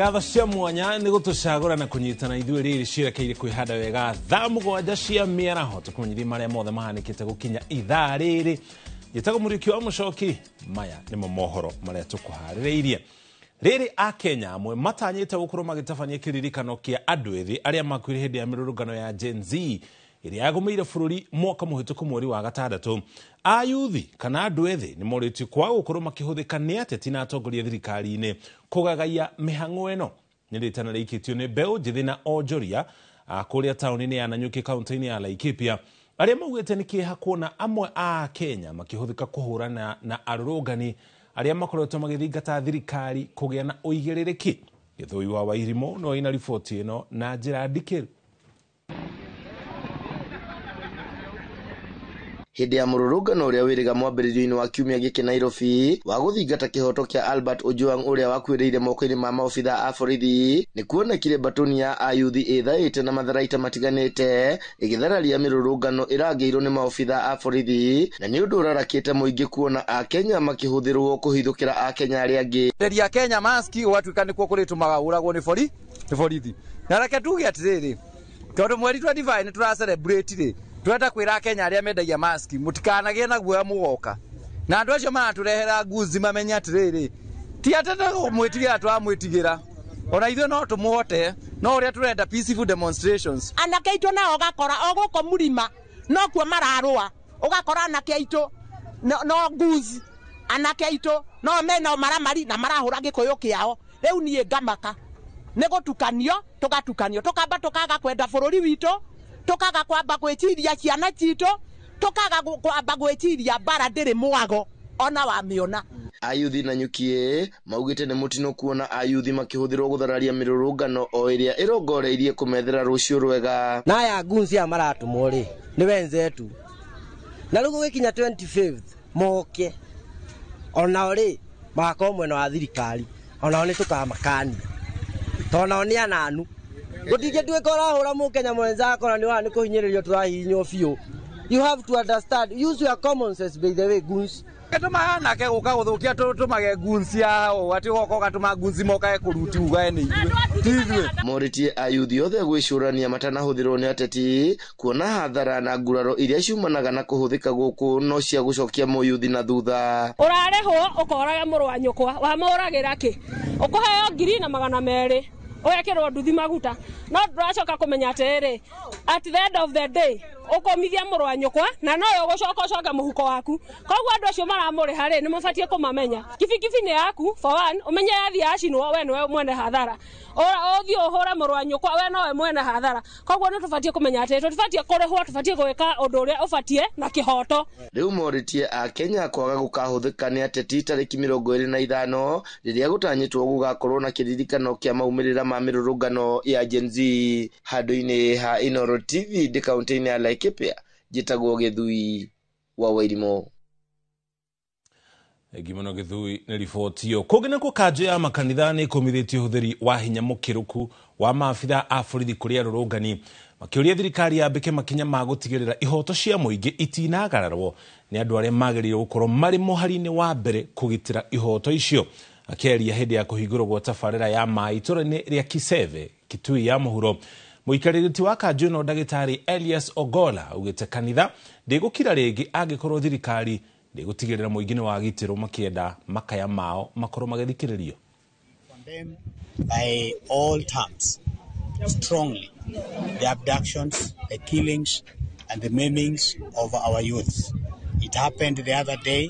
Gatho cia mwanya ni gutucagura na kunyitana ithuĩ rĩrĩ cirekeire kwĩhanda wega thaa mũgwanja cia mĩaraho tukumenyithia marĩa mothe mahanĩkĩte gũkinya ithaa rĩrĩ. Njĩtagwo Mũriũki wa Mũchoki, maya nĩmo mohoro marĩa tũkũharĩrĩirie. Rĩrĩ a Kenya amwe matanyĩte gũkorwo magĩtabania kĩririkano kĩa andũ ethĩ arĩa makuire hĩndĩ ya mĩrũrũngano ya Gen Z ĩrĩa yagũmĩire bũrũri mwaka mũhĩtũku mweri wa gatandatũ. Ayuthi kana andũ ethĩ nĩ morĩtio kwaga gũkorwo makĩhũthĩka nĩ ateti na atongoria thirikari-inĩ kũgagaia mĩhang'o ĩno. Nĩ rĩtana rĩikĩtio nĩ mbeũ njĩthĩ na onjoria kũrĩa taũni-inĩ ya Nanyuki kaunti-inĩ ya Laikipia, arĩa maugĩte nĩ kĩeha kuona amwe a Kenya makĩhũthĩka kũhũrana na arũrũngani arĩa makoretwo magĩthingata thirikari kũgĩa na ũigĩrĩrĩki. Gĩthũi wa Wairimo no ina riboti ĩno na njĩra ndikĩru. Hĩndĩ ya mũrũrũngano ũrĩa wĩrĩga mwambĩrĩrio-inĩ wa kiumia gĩkĩ Nairobi wa gũthingata kĩhoto kĩa Albert Ojwang ũrĩa wakuĩrĩire moko-inĩ ma maobitha a borithi, nĩ kuonekire batoni ya ayuthi ĩthaĩte na matharaita matiganĩte ĩgĩthararia mĩrũrũngano ĩrangĩirwo nĩ maobitha a borithi, na nĩ ũndũ ũrarakĩte mũingĩ kuona a Kenya makĩhũthĩrwo kũhithũkĩra a Kenya arĩa angĩ. Rĩrĩa Kenya maski gwatuĩka nĩkuo kũrĩtũmaga ũragwo nĩ borithi. Na reke tuge atĩrĩrĩ, tondũ mweri 25 nĩ tũra-celebrate rĩ, twenda kwĩra Kenya arĩa mendagia maski mũtikanagĩe na guoya mũgoka. Na andũ acio maratũrehera nguzi mamenya atĩrĩrĩ, ti atenda mwĩtigĩra twamwĩtigĩra, ona ithuĩ no tũmũhote, no ũrĩa tũrenda peaceful demonstrations. Anake aitũ nao ũgakora o gũkũ mũrima no kuo mararũa, ũgakora anake aitũ no nguzi, anake aitũ no mena maramari na marahũra gĩkũyũ kĩao. Rĩu niĩ ngamaka nĩ gũtukanio tũgatukanio, tũkamba tũkaga kwenda bũrũri witũ, tukaga kwamba gwĩtiria ciana citũ, tukaga kwamba gwĩtiria bara ndĩrĩ mwago ona wamĩona. Ayuthi Nanyuki maugĩte nĩ mũtino kuona ayuthi makĩhũthĩrwo gũthararia mĩrũrũngano o ĩrĩa ĩrongoreirie kũmethera rũciũ rwega. Na aya gunzi aya maratũmwo rĩ nĩ wenzetu, na rĩu gũgĩkinya 25th moke onao rĩ magakorwo mwena wa thirikari, onao nĩ tũkamakani tonao nĩ ananu. Gũtingĩtuĩka ũrahũra mũkenya mwenzako na nĩ kũhinyĩrĩrio tũrahihinywo biũ. You have to understand, use your common sense by the way goons. Ketuma anake gũka gũthũkia tũmage gunzi yao ati gũka gatuma gunzi mokae kũruti ugae nĩ ithuĩ. Morĩtie ayuthi othe gwĩcũrania matanahũthĩrwo nĩ ateti kuona hathara na nguraro iria ciumanaga na kũhũthĩka gũkũ no cia gũcokia mũyuthi na thutha. Ũrarehwo ũkoraga mũrũ wa nyũkwa wamũragĩra kĩ, ũkũheo 200,000 ũgekĩrwo nduthi maguta, no ndũracoka kũmenya atĩrĩ at the end of the day ũkomithia mũrũ wa nyũkwa na no ũgũcoka mũhuko waku. Koguo andũ acio maramũrĩha rĩ nĩ mũbatiĩ kũmamenya. Kibikibi nĩ yaku for one, ũmenye yathi yacinwo we nĩwe mwene hathara, ũthiĩ ũhũre mũrũ wa nyũkwa we nowe mwene hathara. Koguo nĩ tũbatiĩ kũmenya atĩ tũbatiĩ kũrĩhwo, tũbatiĩ gwĩka ũndũ ũrĩa ũbatiĩ na kĩhoto. Rĩu morĩtie a Kenya kwaga gũkahũthĩka nĩ ateti tarĩki 25 rĩrĩa gũtanyĩtwo gũgakorwo na kĩririkano kĩa maumĩrĩra ma mĩrũrũngano ya Gen Z. Handũ-inĩ ha Inooro TV ndĩ kaunti-inĩ ya Laikipia, njĩtagwo Gĩthui wa Wairimo. Gimono Gĩthui nĩ riboti ĩyo. Kũngĩ nakuo kanjũ ya makanitha nĩ ĩkũmithĩtie ũhũthĩri wa hinya mũkĩrũku wa maabitha a borithi kũrĩ arũrũngani, makĩũria thirikari yambĩke makinya ma gũtigĩrĩra ihoto cia mũingĩ itinagararwo nĩ andũ arĩa magĩrĩirwo gũkorwo marĩ mũhari-inĩ wa mbere kũgitĩra ihoto icio. Akĩaria hĩndĩ ya kũhingũrwo gwa tabarĩra ya maĩ itũra-inĩ rĩa Kiseve, Kitui ya mũhuro, mũikarĩrĩti wa kanjũ ĩno ndagĩtarĩ Elias Ogola augĩte kanitha ndĩgũkira rĩngĩ angĩkorwo thirikari ndĩgũtigĩrĩra mũingĩ nĩ wagitĩrwo makĩenda makaya mao makorwo magĩthikĩrĩrio. Condemn by all terms strongly the abductions, the killings and the maimings of our youth. It happened the other day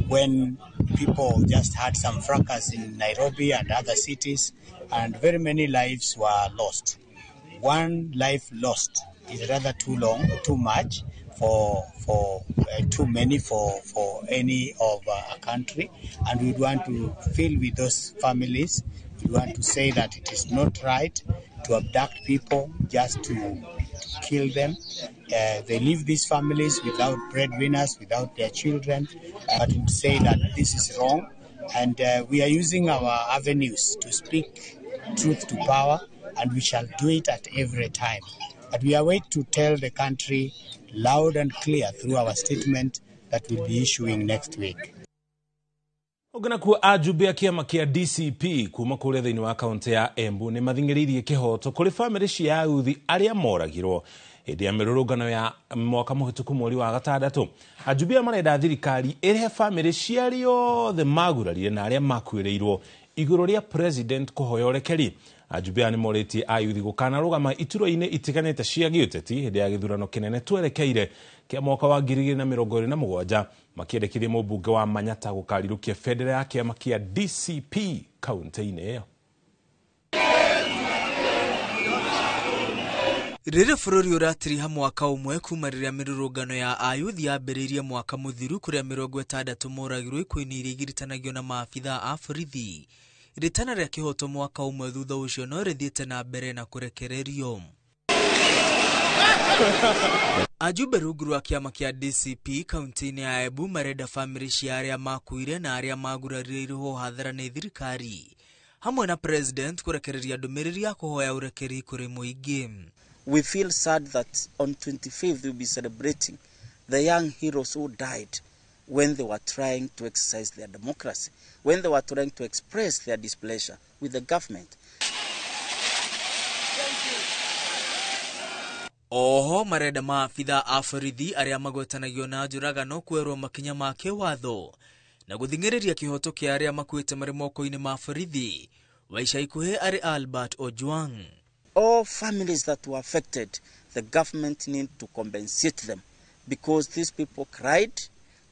when people just had some fracas in Nairobi and other cities and very many lives were lost. One life lost is rather too much for too many for any of a country, and we want to feel with those families. We want to say that it is not right to abduct people just to kill them. They leave these families without breadwinners, without their children, but we say that this is wrong, and we are using our avenues to speak truth to power, and we shall do it at every time. But we are waiting to tell the country loud and clear through our statement that we'll be issuing next week. Ogana kuwa ajumbe a kiama kia DCP kuma kuria thiini wa kaunti ya Embu ni mathingiririe kihoto kuri family cia ayuthi aria moragirwo hindi ya mirurungano ya mwaka muhituku mweri wa gatandatu. Ajumbe marenda thirikari irihe family ciario the magurarire na aria makuireirwo iguru ria president kuhoya urekeri. Ajumbe ni moreti ayuthi gukana rugama ituro-ini itiganite cia giuteti hindi ya githurano kinene twerekeire kia mwaka wa 2027 makiendekithia mubunge wa Manyata gukarirukia federa ya kiama kia DCP kaunti-ini iyo. Rĩrĩ bũrũri ũratiriha mwaka ũmwe kuma rĩrĩa mĩrũrũngano ya ayuthi yambĩrĩirie mwaka mũthiru kũrĩa 60 moragirwo ikuũ-inĩ iria igiritanagio na maabitha a borithi. Ritana rĩa kĩhoto mwaka ũmwe thutha ũcio no rĩthiĩte na mbere na kũrekererio. Ajumbe rungu rwa kiama kia DCP kaunti-ini ya Embu marenda family cia aria makuire na aria magurarirwo hathara nĩ thirikari hamwe na president kurekereria ndũmĩrĩri ya kuhoya urekeri kuri muingi. We feel sad that on 25th we'll be celebrating the young heroes who died when they were trying to exercise their democracy, when they were trying to express their displeasure with the government. Oho marenda maabitha a borithi aria magwetanagio na njũragano kwerwo makinya ma kĩwatho na gũthingĩrĩria kĩhoto kĩa aria makuĩte marĩ moko-inĩ ma borithi wa ica ikuhĩ arĩ Albert Ojwang. All families that were affected, the government need to compensate them because these people cried.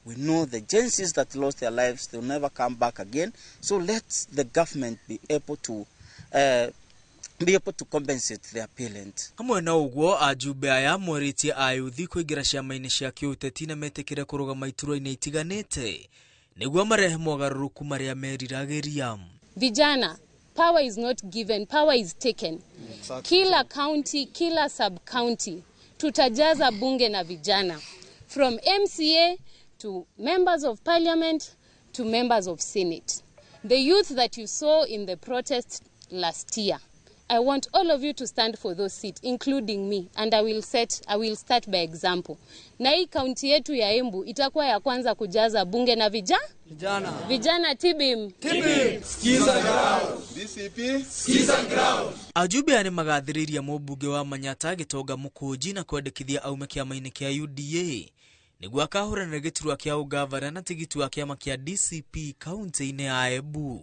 We know the Gensis that lost their lives, they'll never come back again. So let the government be able to compensate their parents. Hamwe na ũguo ajumbe aya moritie ayuthi kuingira ciama-inĩ cia kĩũteti na metĩkĩre kũrũgama ituro-inĩ itiganĩte nĩguo marehe mogarũrũku marĩa meriragĩria. Vijana, power is not given, power is taken. Kila county, kila sub-county, tutajaza bunge na vijana. From MCA to members of parliament to members of senate. The youth that you saw in the protest last year, I want all of you to stand for those seats, including me, and I will start by example. Na hii kaunti yetu ya Embu itakuwa ya kwanza kujaza bunge na vijana. Vijana tibim. Skiza ground. DCP. Skiza ground. Ajumbe ani magathĩrĩria mũmbunge wa Manyata Gĩtonga Mũkũnji na kwendekithia aume kĩama-inĩ kĩa UDA nĩguo akahũranĩra gĩturwa kĩa ũgavana na tigiti wa kĩama kĩa DCP kaunti-inĩ ya Embu.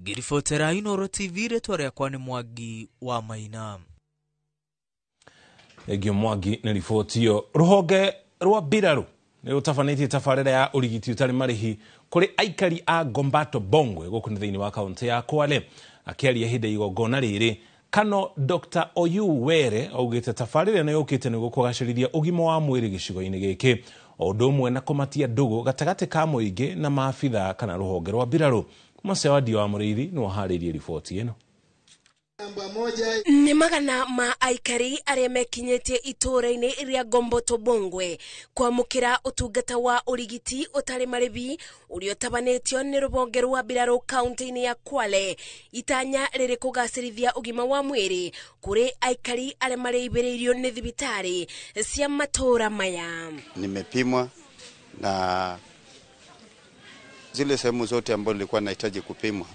Ngiribotera Inooro TV rĩtwa rĩakwa nĩ Mwangi wa Maina. Egio Mwangi nĩ riboti iyo. Rũhonge rwa mbirarũ nĩ rũtabanĩtie tabarĩra ya ũrigiti ũtarĩ marĩhi kũrĩ aikari a Gombato Bongwe gũkũ thĩinĩ wa kaunti ya Kwale. Akĩaria hĩndĩ igongona rĩrĩ, Kano Dr. Oyu Were augĩte tabarĩra nĩ yũkĩte nĩguo kũgacĩrithia ũgima wa mwĩrĩ gĩcigo-inĩ gĩkĩ o ũndũ ũmwe na kũmatia ndũgũ gatagatĩ ka mũingĩ na maabitha kana rũhonge rwa mbirarũ. Masewadi wa Muriithi no harĩrie riboti ĩno. Nĩ magana ma aikari arĩa mekinyĩtie itũũra-inĩ rĩa Gombato Bongwe kwamũkĩra ũtungata wa ũrigiti ũtarĩ marĩhi ũrĩa ũtabanĩtio nĩ rũhonge rwa mbirarũ kaunti-inĩ ya Kwale, itanya rĩrĩ kũgacĩrithia ũgima wa mwĩrĩ kũrĩ aikari arĩa marĩibĩrĩirio nĩ thibitarĩ cia matũũra maya. Nimepimwa na zile sehemu zote ambazo nilikuwa nahitaji kupimwa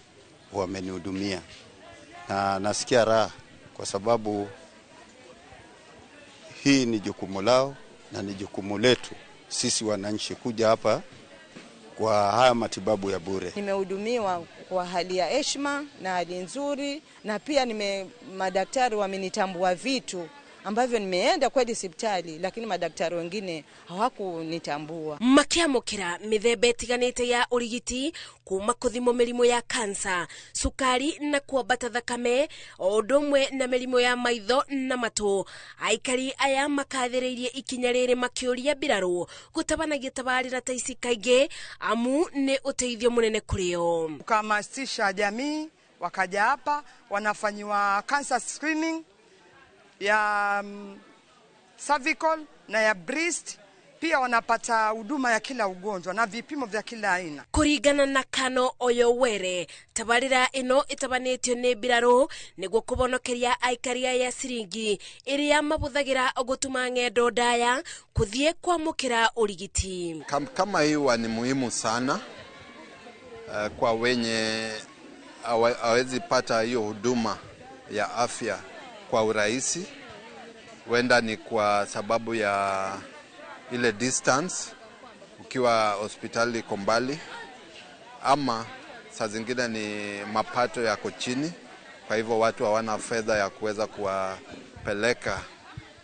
wamenihudumia, na nasikia raha kwa sababu hii ni jukumu lao na ni jukumu letu sisi wananchi kuja hapa kwa haya matibabu ya bure. Nimehudumiwa kwa hali ya heshima na hali nzuri, na pia madaktari wamenitambua vitu ambavyo nimeenda kwa hospitali lakini madaktari wengine hawakunitambua. Makiamũkĩra mĩthemba ĩtiganĩte ya ũrigiti kuma kũthimwo mĩrimũ ya kansa, sukari na kuambata thakame o ũndũ ũmwe na mĩrimũ ya maitho na matũ. Aikari aya makathĩrĩirie ikinya rĩrĩ makĩũria mbirarũ gũtabanagia tabarĩra ta ici kaingĩ amu nĩ ũteithio mũnene kũrĩ o. Kuhamasisha jamii wakaja hapa wanafanyiwa cancer screening ya cervical na ya breast, pia wanapata huduma ya kila ugonjwa na vipimo vya kila aina. Kũringana na Kano Oyu Were, tabarĩra ĩno ĩtabanĩtio nĩ mbirarũ nĩguo kũbonokeria aikari aya ciringi ĩrĩa mabũthagĩra gũtuma ng'endo ndaya kũthiĩ kwamũkĩra ũrigiti. Kama hiyo ni muhimu sana. kwa wenye hawezi pata hiyo huduma ya afya kwa urahisi. Wenda ni kwa sababu ya ile distance, ukiwa hospitali iko mbali, ama saa zingine ni mapato yako chini, kwa hivyo watu hawana fedha ya kuweza kuwapeleka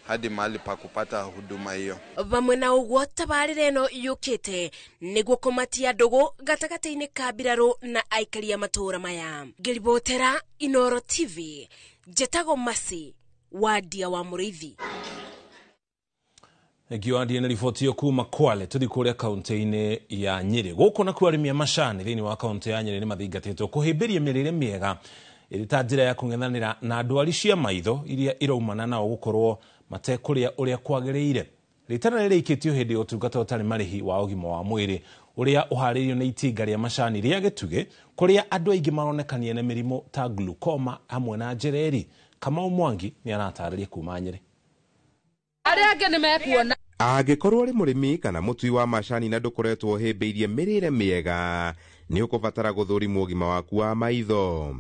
hadi mahali pa kupata huduma hiyo. Vamwe na uguo tabarire no yukite niguo kumatia ndugu gatagati-ini ka mbirarũ na aikari a matura maya. Ngiribotera Inooro TV, Njetago Masi, Wadia wa Mũrĩithi. Egiwadi na riboti yo kuma Kwale tuthi kuria kaunti-ini ya Nyeri. Guko na kuarimia macani thini wa kaunti ya Nyeri ni mathingatitwo kuhimbiria mirire miega iri ta njira ya kung'ethanira na ndwari cia maitho iria iraumana na gukorwo matekuria uria kwagiriire. Ritana riri ikitio hindi ya utungata utari marihi wa ugima wa mwiri uria uharirio na itinga ria macani ria Gituge kuria andu aingi maronekanie na mirimo ta glaucoma hamwe na njereri. Kamau Mwangi ni aratariria kuma Nyeri. Angĩkorwo ari mũrĩmi kana mũtui wa macani na ndũkoretwo hĩmbĩirie mĩrĩre mĩega, nĩ ũkũbatara gũthũrimwo ũgima waku wa maitho.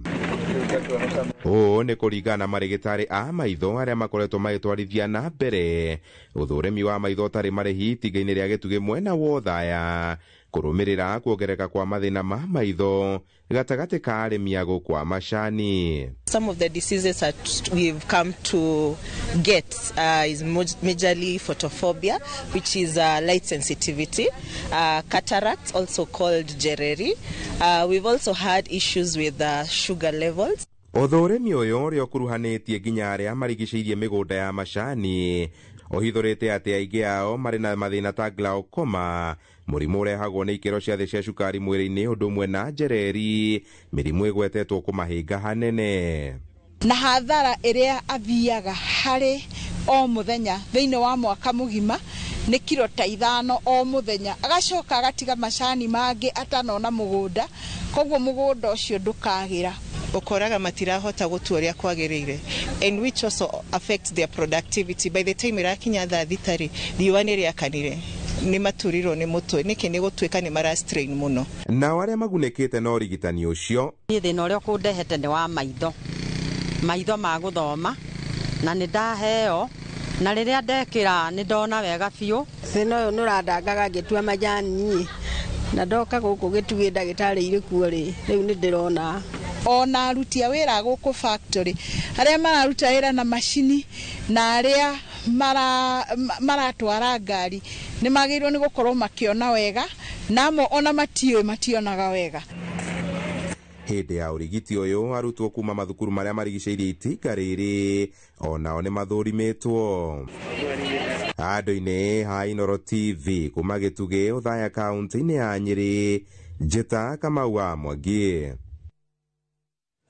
Ũũ nĩ kũringana na marĩgĩtarĩ a maitho arĩa makoretwo magĩtwarithia na mbere ũthũrimi wa maitho ũtarĩ marĩhi itinga-inĩ rĩa Gĩtugĩ mwena wa Othaya, kũrũmĩrĩra kuongereka kwa mathĩna ma maitho gatagati ka arĩmi a gũkũ macani. Some of the diseases that we've come to get is majorly photophobia, which is light sensitivity, cataracts, also called njereri. We've also had issues with sugar levels. Ũthũrimi ũyũ ũrĩa ũkuruhanĩtie nginya arĩa marigicĩirie mĩgũnda ya macani ohithorete atĩ aingĩ ao marĩ na mathĩna ta glaucoma, mũrimũ ũrehagwo nĩ ikĩro cia thĩ cia cukari mwĩrĩ-inĩ ũndũ ũmwe na njereri, mĩrimũ ĩgwetetwo kũmahĩnga hanene. Na hathara ĩrĩa athiaga harĩ o mũthenya thĩinĩ wa mwaka mũgima nĩ kilo ta 5 o mũthenya, agacoka agatiga macani mangĩ atanona mũgũnda, koguo mũgũnda ũcio ndũkagĩra. Ukoraga matirahota gũtua ũrĩa kwagĩrĩire, and which also affects their productivity. By the time irakinya thaa thitari riũa nĩ rĩakanire, nĩ maturirwo nĩ mũtwe, nĩkĩ nĩ gũtuĩka nĩ marastrain mũno. Nao arĩa magunĩkĩte na ũrigitani ũcio, niĩ thĩna ũrĩa ũkũndehete nĩ wa maitho ma gũthoma, na nĩ ndaheo, na rĩrĩa ndekĩra nĩ ndona wega biũ. Thĩna ũyũ nĩ ũrandangaga ngĩtua majani, na ndoka gũkũ Gĩtugĩ ndagĩtarĩ irĩkuo rĩ, rĩu nĩ ndĩrona. Ona aruti a wĩra gũkũ factory arĩa mararuta wĩra na macini na arĩa maratwara ngari nĩ magĩrĩirwo nĩ gũkorwo makĩona wega, namo ona mationaga wega. Hĩndĩ ya ũrigiti ũyũ arutwo kuma mathukuru marĩa marigicĩirie itinga rĩrĩ onao nĩ mathũrimĩtwo. Handũ-inĩ ha Inooro TV kuma Gĩtugĩ, Othaya kaunti-inĩ ya Nyeri, Njeta Kamau wa Mwangi.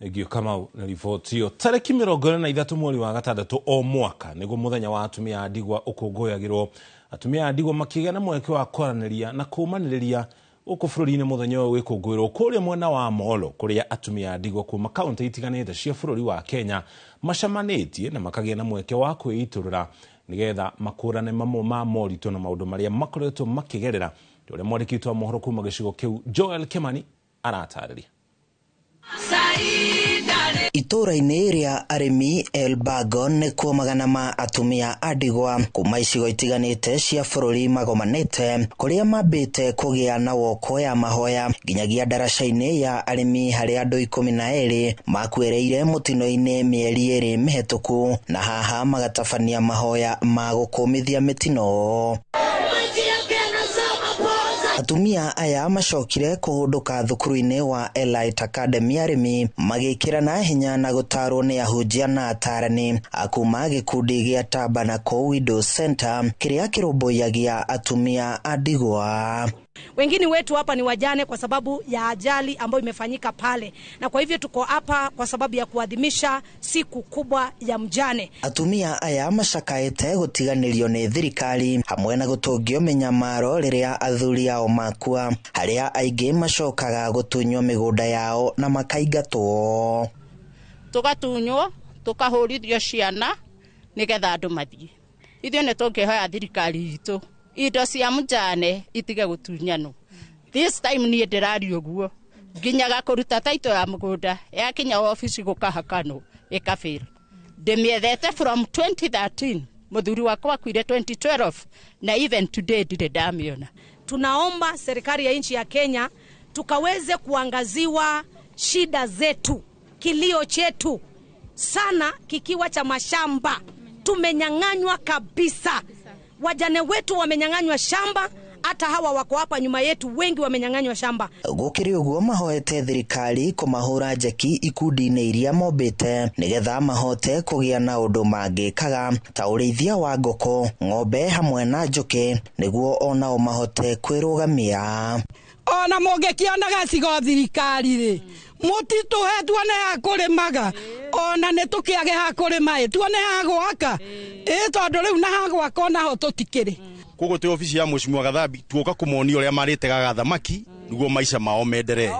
Egio Kamau na riboti yo. Tarĩki 23 mweri wa gatandatũ o mwaka nĩguo mũthenya wa atumia a ndigwa ũkũngũyagĩrwo. Atumia a ndigwa makĩgĩa na mweke wa kwaranĩria na kũmanĩrĩria gũkũ bũrũri-inĩ mũthenya ũyũ wĩkũngũĩrwo kũrĩa mwena wa Molo, kũrĩa atumia a ndigwa kuma kaunti itiganĩte cia bũrũri wa Kenya macamanĩtie na makagĩa na mweke wa kwĩitũrũra nĩgetha makũrane mamwe ma moritũ na maũndũ marĩa makoretwo makĩgerera. Ũrĩa mwandĩki witũ wa mohoro kuma gĩcigo kĩu Joel Kimani aratarĩria. Itũra-inĩ rĩa arĩmi Elbagon nĩkuo magana ma atumia a ndigwa kuma icigo itiganĩte cia bũrũri magomanĩte, kũrĩa mambĩte kũgĩa na woko ya mahoya nginyagia ndaraca-inĩ ya arĩmi harĩa andũ 12 makuĩrĩire mũtino-inĩ mĩeri 2 mĩhetũku, na haha magatabania mahoya ma gũkũmithia mĩtino. Atumia aya macokire kũhũndũka thukuru-inĩ wa Elite Academy arĩmi magĩkĩrana hinya na gũtarwo nĩ ahunjia na atarani akuma gĩkundi gĩa Tabernacle Widow Center kĩrĩa kĩrũmbũyagia atumia a ndigwa. Wengine wetu hapa ni wajane kwa sababu ya ajali ambayo imefanyika pale, na kwa hivyo tuko hapa kwa sababu ya kuadhimisha siku kubwa ya mjane. Atumia aya macakaĩte gũtiganĩrio nĩ thirikari hamwe na gũtũngio mĩnyamaro rĩrĩa athuri ao makua, harĩa aingĩ macokaga gũtunywo mĩgũnda yao na makaingatwo. Tũgatunywo, tũkahũrithio ciana nĩgetha andũ mathiĩ. Ithuĩ nĩ tũngĩhoya thirikari itũ indo cia mjane itige gũtunyano. This time niĩ ndĩraria ũguo, nginyaga kuruta taito ya mugunda yakinya office gukahakano ikafail. Ndemiethete from 2013 muthuri wakwa akuire 2012 na even today ndire ndamiona. Tunaomba serikali ya nchi ya Kenya tukaweze kuangaziwa shida zetu, kilio chetu sana kikiwa cha mashamba. Tumenyang'anywa kabisa, wajane wetu wamenyang'anywa shamba, hata hawa wako hapa nyuma yetu wengi wamenyang'anywa shamba. Gukiri uguo mahoete thirikari kumahura njeki ikundi-ini iria mombite nigetha mahote kugia na undu mangikaga ta urithia wa ngoko, ng'ombe hamwe na njuki niguo onao mahote kwirugamia. Ona mungikiona gacigo thirikari ri mutituhe tuone ha kurimaga ona nitukiage ha kurima tuone ha gwaka tondu riu na ha gwaka ona ho tutikiri kogo te ofisi ya Mheshimiwa Gathambi tuoka kumonio ria maritegaga thamaki niguo maisha mao menderee.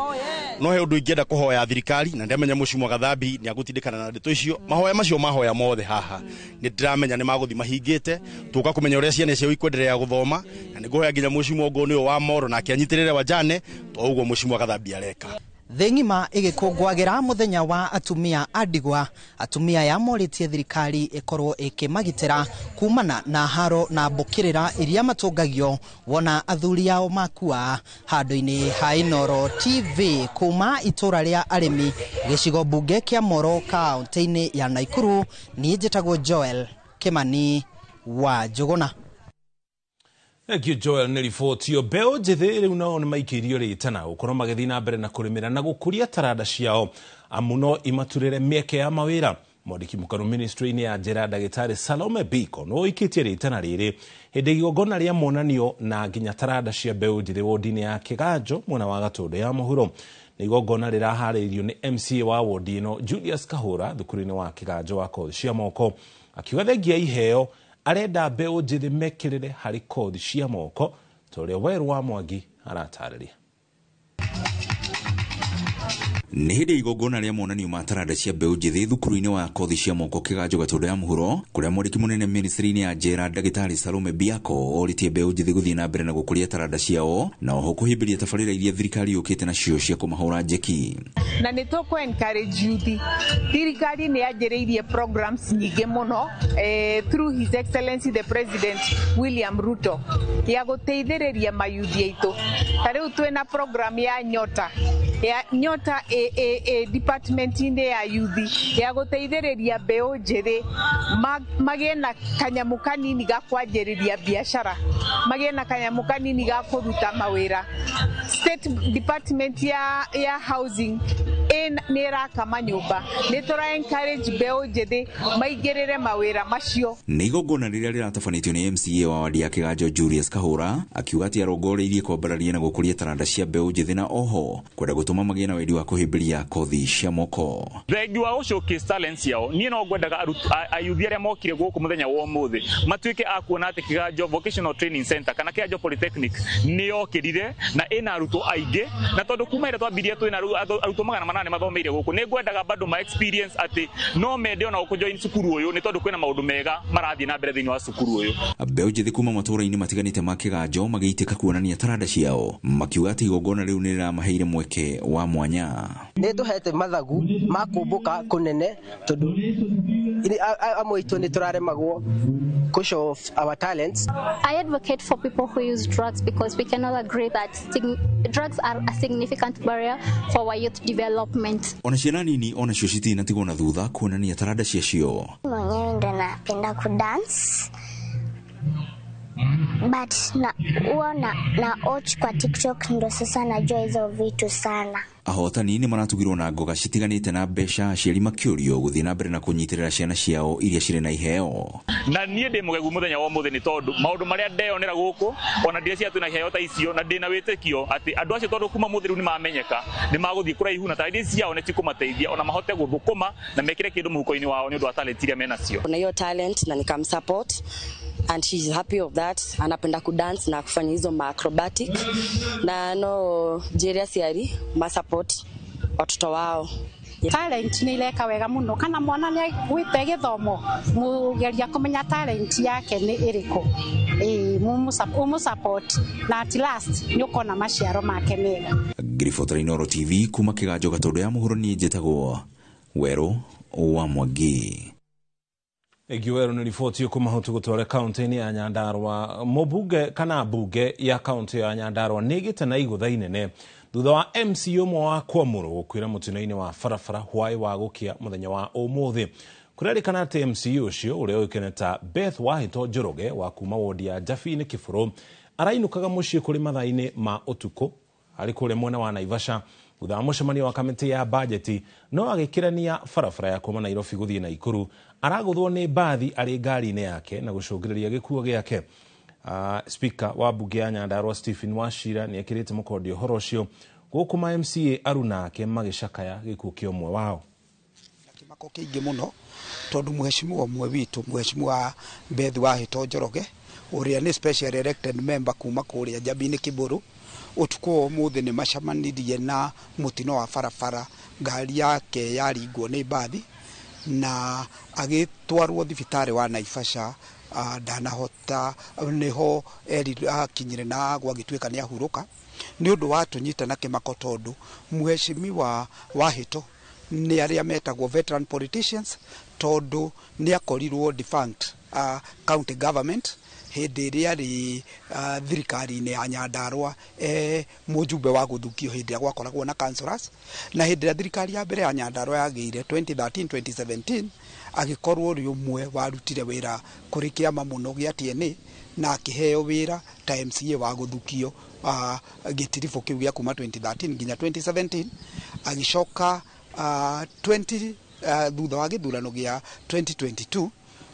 No he undu ingenda kuhoya thirikari na ndamenya Mheshimiwa Gathambi ni agutindikana na ndeto icio mahoya macio mahoya mothe haha ni ndiramenya ni maguthi mahingite tuoka kumenya uria ciana cio ikwenderea guthoma na niguhoya nginya Mheshimiwa Ngoni wa Moro na akianyitirire wajane to uguo Mheshimiwa Gathambi areka. Thengima igikungwagira muthenya wa atumia andigwa, atumia yamoritie thirikari ikorwo ikimagitira kumana na haro na mbukirira iria matungagio wona athuri yao makua. Handu-ini ha Inoro TV kuma itura ria arimi gicigo bunge kia Moro kaunti-ini ya Naikuru, ni njitagwo Joel Kimani wa Jogona. Thank you Joel ni riboti beo njithiri riu nao ni maikirio ritana ukorwo magithii na mbere na kurimira na gukuria taranda ciao amuno imaturire mieke ya mawira. Mwandiki mukuru ministry-ini ya njera Ndagitari Salome Biko no ikitie ritana riri hindi igongona ria monanio na nginya taranda cia beo njithi wodi-ini ya Kiganjo mwena wa Gatundu ya muhuro. Ni igongona rirahariirio ni MCA wa wodi ino Julius Kahura thukuru-ini wa Kiganjo wa kothi cia moko, akiuga thengia iheo arenda beo njithi mekirire hari kothi cia moko toria Weru wa Mwangi aratariria. Ni hindi igongona ria monanio ma taranda cia mbeũ njithi thukuru-ini wa kothi cia moko Kiganjo Gatundu ya muhuro kuria mwandiki munene ministry-ini ya njera Ndagitari Salome Biko oritie mbeũ njithi guthii na mbere na gukuria taranda ciao na oho kuhimbiria tabarira iria thirikari yukite nacio cia kumahura njeki. Na nituko encourage youth. Thirikari ni ajiriirie programs nyingi muno through His Excellency the President William Ruto ya guteithiriria mayuthi aitu. Tariu twina program ya Nyota department-ini ya youth ya guteithiriria mbeũ njithi magie na kanyamu kanini ga kwanjiriria biashara, magie na kanyamu kanini ga kuruta mawira. State Department ya housing ni iraka nyumba ni tura encourage mbeũ njithi maigirire mawira macio. Ni igongona riria riratabanitio ni MCA wa wadi ya Kiganjo Julius Kahura akiuga ati arongoreirie kwambararia na gukuria taranda cia mbeũ njithi na oho kwenda gutuma magie na wendi wa kuhimbiria kothi cia moko. Thengi wa showcase talents yao nie no ngwendaga ayuthi aria mokire guku muthenya wa umuthi matuike akuona ati Kiganjo Vocational Training Center kana Kiganjo Polytechnic ni yokirire na ina aruto aingi na tondu kuma ire twambirie twina aruto magana manane mathomeire guku ni ngwendaga bado ma experience ati no mende ona gukujoin cukuru uyu ni tondu kwina maundu mega marathie na mbere thiini wa cukuru uyu. Mbeũ njithi kuma matura-ini matiganite ma Kiganjo magiitika kuonania taranda ciao makiuga ati igongona riu ni riramaheire mweke wa mwanya. Ni tuhete mathagu ma kumbuka kunene tondu amwe itu ni turaremagwo to show off our talents. I advocate for people who use drugs because we can all agree that drugs are a significant barrier for our youth development. Ona ciana nini ona cio citinatigwo na thutha kuonania taranda ciacio. Mwenyewe ndo napenda kudance but na watch kwa TikTok ndo sasa najua hizo vitu sana. Ahotani ni maratugirwo na ngoga citiganite na mbeca aciari makiurio guthii na mbere na kunyitirira ciana ciao iria cire na iheo. Na nie ndi mugegu muthenya wa muthi ni tondu maundu maria ndeyonera guku ona ndire cia twina iheo ta icio na ndina witikio ati andu acio tondu kuma muthiru ni mamenyeka ni maguthii kuraihu na tarindi ciao ni cikumateithia ona mahote guthukuma na mekire kindu muhuko-ini wao ni undu wa talent iria mena cio. Kuna hiyo talent na nikam support and she's happy of that. Anapenda kudance na kufanya hizo acrobatic na no jeria ciari ma support watoto wao. Talent ni ileka wega muno kana mwana ni gwite githomo mugeria kumenya talent yake ni iriko mumu support na at last ni ukona maciaro make mega. ngiribotera Inooro TV kuma kiganjo gatundu ya muhuro ni njitagwo Wero wa Mwangi. Egiwero ni ripoti yo kumahutu gutwara kaunti ya Nyandarua. Mubunge kana bunge ya kaunti ya Nyandarua nigite na igutha inene thutha wa MCO mwa wa Kwamuro gukwira mutino-ini wa farafara hwai wa gukia muthenya wa umuthi. Kurerikana ati MCO ucio uria uikene ta Beth Wahito Njoroge wa kuma wodi ya Jafi-ini Kiburo arainukaga mucii kuri mathaa-ini ma utuku ari kuria mwena wa Naivasha thutha wa mucemanio wa kamiti ya bajeti no agikirania farafara ya kuma Nairobi guthii Naikuru araguthwo ni bathi ari ngari-ini yake na gucungiriria gikuo giake. Speaker wa bunge ya Nyandarua Stephen Wachira ni ekirite mukondi uhoro ucio gukuma MCA arunake magicakaya gikuo kia umwe wao. Kimako kiingi muno tondu mheshimiwa umwe witu mheshimiwa Beth Wahito Njoroge uria ni special elected member kuma kuria Jabi-ini Kiburu utuko umuthi ni macamanirie na mutino wa farafara ngari yake yaringwo ni bathi na agitwarwo thibitari wa Naivasha ndanahota niho akinyire na gwagituika ni ahuruka ni undu wa tunyita na kimako tondu mheshimiwa Wahito ni aria metagwo veteran politicians tondu ni akorirwo defunct county government hindi iria ri thirikari-ini ya Nyandarua mujumbe wa guthukio hindi ya gwakoragwo na councillors na hindi ya thirikari ya mbere ya Nyandarua yagiire 2013-2017 agikorwo ri umwe warutire wira kuri kiama muno gia TNA na akiheo wira ta MCA wa guthukio gitirifo kiu gia kuma 2013 nginya 2017 agicoka thutha wa githurano gia 2022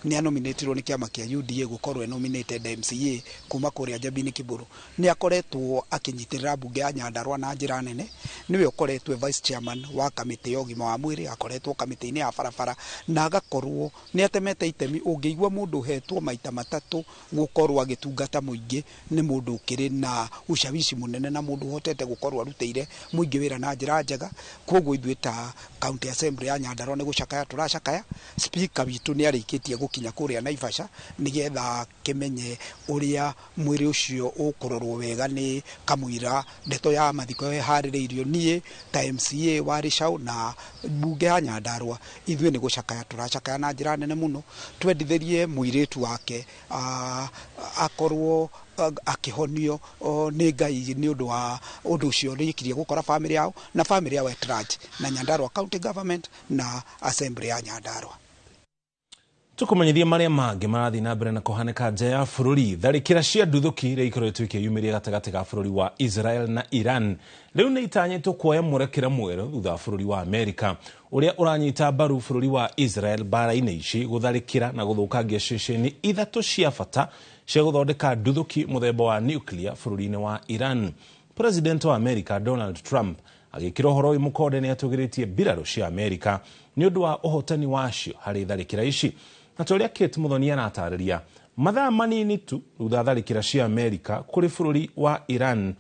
ni anominatirwo ni kiama kia UDA gukorwo nominated MCA kuma kuria Jabi-ini Kiburu ni akoretwo akinyitirira bunge ya Nyandarua na njira nene niwe ukoretwo vice chairman wa kamiti ya ugima wa mwiri akoretwo kamiti-ini ya farafara na agakorwo ni atemete itemi ungiigwa mundu hetwo maita matatu gukorwo agitungata muingi ni mundu ukiri na ushawishi munene na mundu hotete gukorwo arutire muingi wira na njira njega koguo ithuĩ ta county assembly ya Nyandarua ni gucakaya turacakaya speaker witu ni arikitie kinya kuria Naivasha nigetha kimenye uria mwiri ucio ukurorwo wega ni kamwira ndeto ya mathiko haririirio nie ta MCA wa Rishau na bunge ya Nyandarua ithuĩ ni gucakaya turacakaya na njira nene muno twendithirie mwiritu wake akorwo akihonio ni Ngai ni undu wa undu ucio rikirie gukora family yao na family yao at large na Nyandarua county government na assembly ya Nyandarua. Tukumenyithia maria mangi marathi na mbere na kuhaneka nja ya bururi tharikira cia nduthuki ria ikoretwo ikiyumiria gatagati ga bururi wa Israel na Iran riu ni itanyitwo kuoya murekera mweru thutha wa bururi wa Amerika uria uranyita mbaru bururi wa Israel bara-ini ici gutharikira na guthukangia ceceni ithatu cia bata cia guthondeka nduthuki muthemba wa nuclear bururi-ini wa Iran. President wa Amerika Donald Trump agikira uhoro uyu mukode ni atugiritie mbirarũ cia Amerika ni undu wa uhotani wacio hari tharikira ici. Na toria Kate Muthoni anatariria mathaa manini tu thutha tharikira cia Amerika kuri bururi wa Iran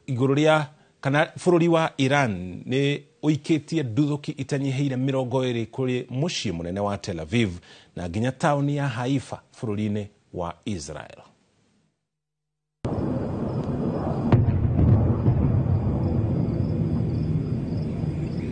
iguru ria kana bururi wa Iran ni uikitie nduthuki itanyiheire 20 kuri mucii munene wa Tel Aviv na nginya tauni ya Haifa bururi-ini wa Israel.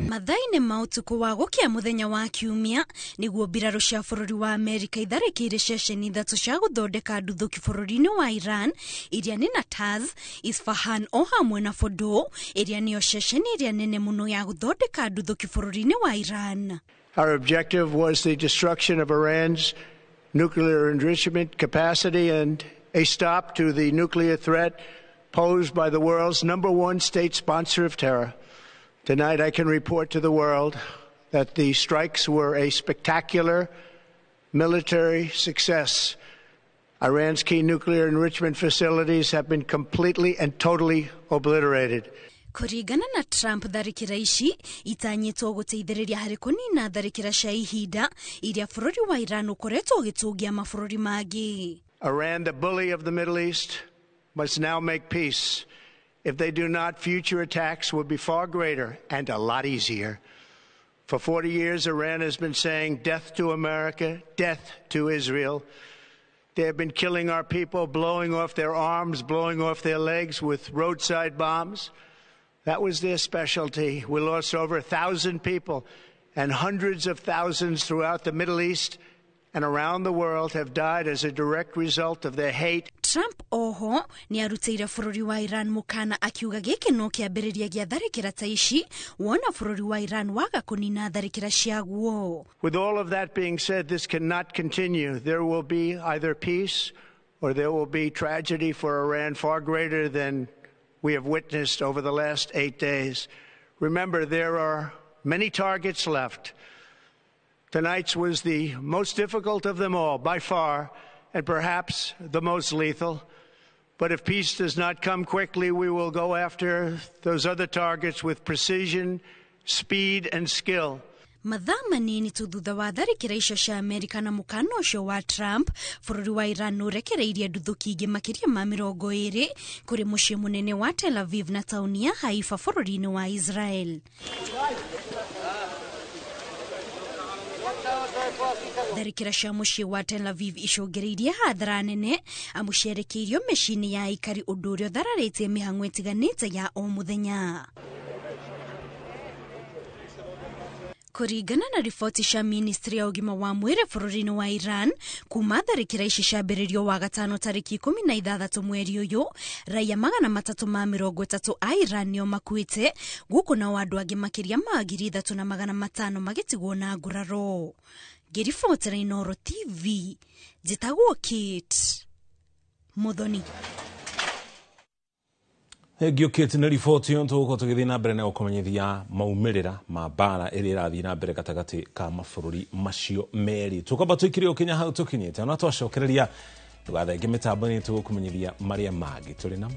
Mathaine mautuku wa gukia muthenya wa kiumia niguo mbirarũ cia bururi wa Amerika itharikire ceceni ithatu cia guthondeka nduthuki bururi-ini wa Iran iria ni Natanz, Isfahan o hamwe na Fordo iria niyo ceceni iria nene muno ya guthondeka nduthuki bururi-ini wa Iran. Our objective was the destruction of Iran's nuclear enrichment capacity and a stop to the nuclear threat posed by the world's #1 state sponsor of terror. Tonight I can report to the world that the strikes were a spectacular military success. Iran's key nuclear enrichment facilities have been completely and totally obliterated. Kuringana na Trump, tharikira ici itanyitwo guteithiriria hari kunina tharikira cia ihinda iria bururi wa Iran ukoretwo ugitungia mabururi mangi. Iran, the bully of the Middle East, must now make peace. If they do not, future attacks will be far greater and a lot easier. For 40 years, Iran has been saying death to America, death to Israel. They have been killing our people, blowing off their arms, blowing off their legs with roadside bombs. That was their specialty. We lost over 1,000 people, and hundreds of thousands throughout the Middle East and around the world have died as a direct result of their hate. Trump oho ni arutira fururi wa Iran mukana akiuga giki no kiambiriria gia tharikira ta ici wona fururi wa Iran waga kunina tharikira ciaguo. With all of that being said, this cannot continue. There will be either peace or there will be tragedy for Iran far greater than we have witnessed over the last 8 days. Remember, there are many targets left. Tonight's was the most difficult of them all, by far, and perhaps the most lethal. But if peace does not come quickly, we will go after those other targets with precision, speed, and skill. Mathaa manini tu thutha wa tharikira icio cia Amerika na mukana ucio wa Trump, bururi wa Iran nurekereirie nduthuki ingi makiria ma 20 kuri mucii munene wa Tel Aviv na tauni ya Haifa bururi-ini wa Israel. Tharikira cia mucii wa Tel Aviv icungireirie hathara nene amu cierekeirio micii-ini ya aikari undu uria uthararitie mihang'o itiganite ya o muthenya. Kuringana na ripoti cia ministry ya ugima wa mwiri bururi-ini wa Iran, kuma tharikira ici ciambiririo wa gatano tariki 16 mweri uyu, raia 330 a Iran nio makuite, guku na andu angi makiria ma 3,500 magitigwo na nguraro. Ngiribotera Inooro TV, njitagwo Kate Muthoni. Giukite na riboti yo tuko tugithi na mbere na gukomenyithia maumirira ma bara iri irathi na mbere gatagati ka mabũrũri macio meri. Tukamba twikire ukinya hau tukinyite na twacokereria tugathenge mitambo ni tugukumenyithia maria mangi turi namo.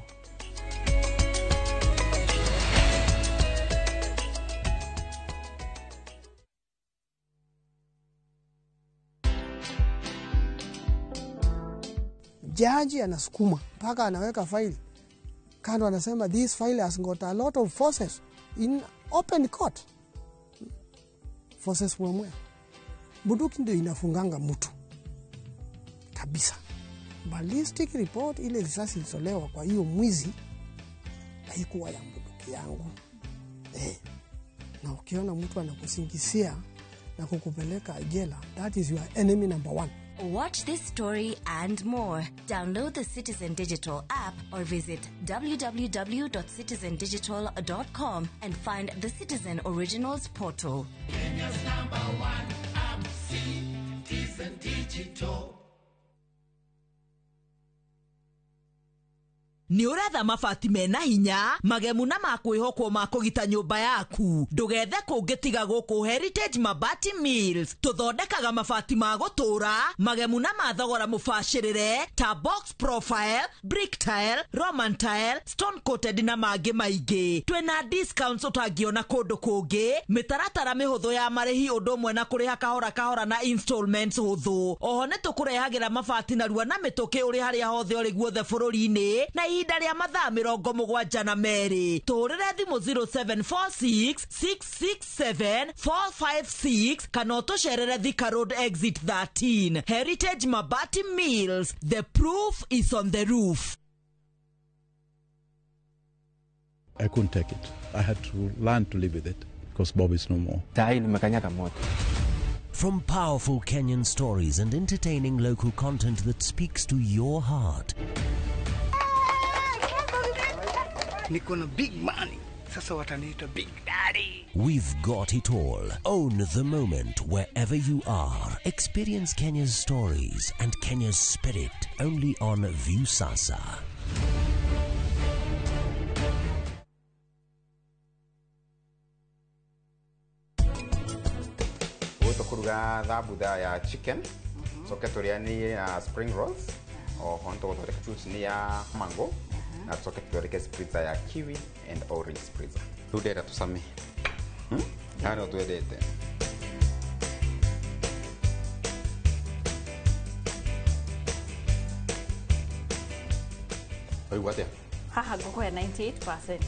Jaji anasukuma mpaka anaweka faili kando, anasema this file has got a lot of forces in open court. Forces mwamwe buduki ndio inafunganga mtu kabisa. Ballistic report ile risasi ilizolewa kwa hiyo mwizi haikuwa ya buduki yangu. Na ukiona mtu anakusingisia na kukupeleka jela, that is your enemy number 1. Watch this story and more. Download the Citizen Digital app or visit www.citizendigital.com and find the Citizen Originals portal. Kenya's #1 app, Citizen Digital. Ni uretha mabati mena hinya magemu na makwihokwo ma kugita nyumba yaku ndugethe kungitiga guku Heritage Mabati Mills tuthondekaga mabati ma gutura magemu na mathogora mubashirire ta box profile, brick tile, roman tile, stone coated na mangi maingi. Twina discounts utangiona kundu kungi, mitaratara mihuthu ya marihi undu umwe na kuriha kahora kahora na installments huthu. Oho ni tukurehagira mabati na rua na mituki uri haria hothe uri guothe bururi-ini na ihinda ria mathaa 72 na meri. Tuhurire thimu 0746667456 kana utucerere Thika Road exit 13. Heritage Mabati Mills, the proof is on the roof. I couldn't take it. I had to learn to live with it because Bob is no more. From powerful Kenyan stories and entertaining local content that speaks to your heart. Niko na big money. Sasa wataniita Big Daddy. We've got it all. Own the moment wherever you are. Experience Kenya's stories and Kenya's spirit only on Viusasa. Kuruga thabutha ya chicken soke turia ni spring rolls o honto turia juice ni ya mango na soke turia spritzer ya kiwi and orange spritzer tudera tusame ano tuedete oi wate haha ngoko ya 98%.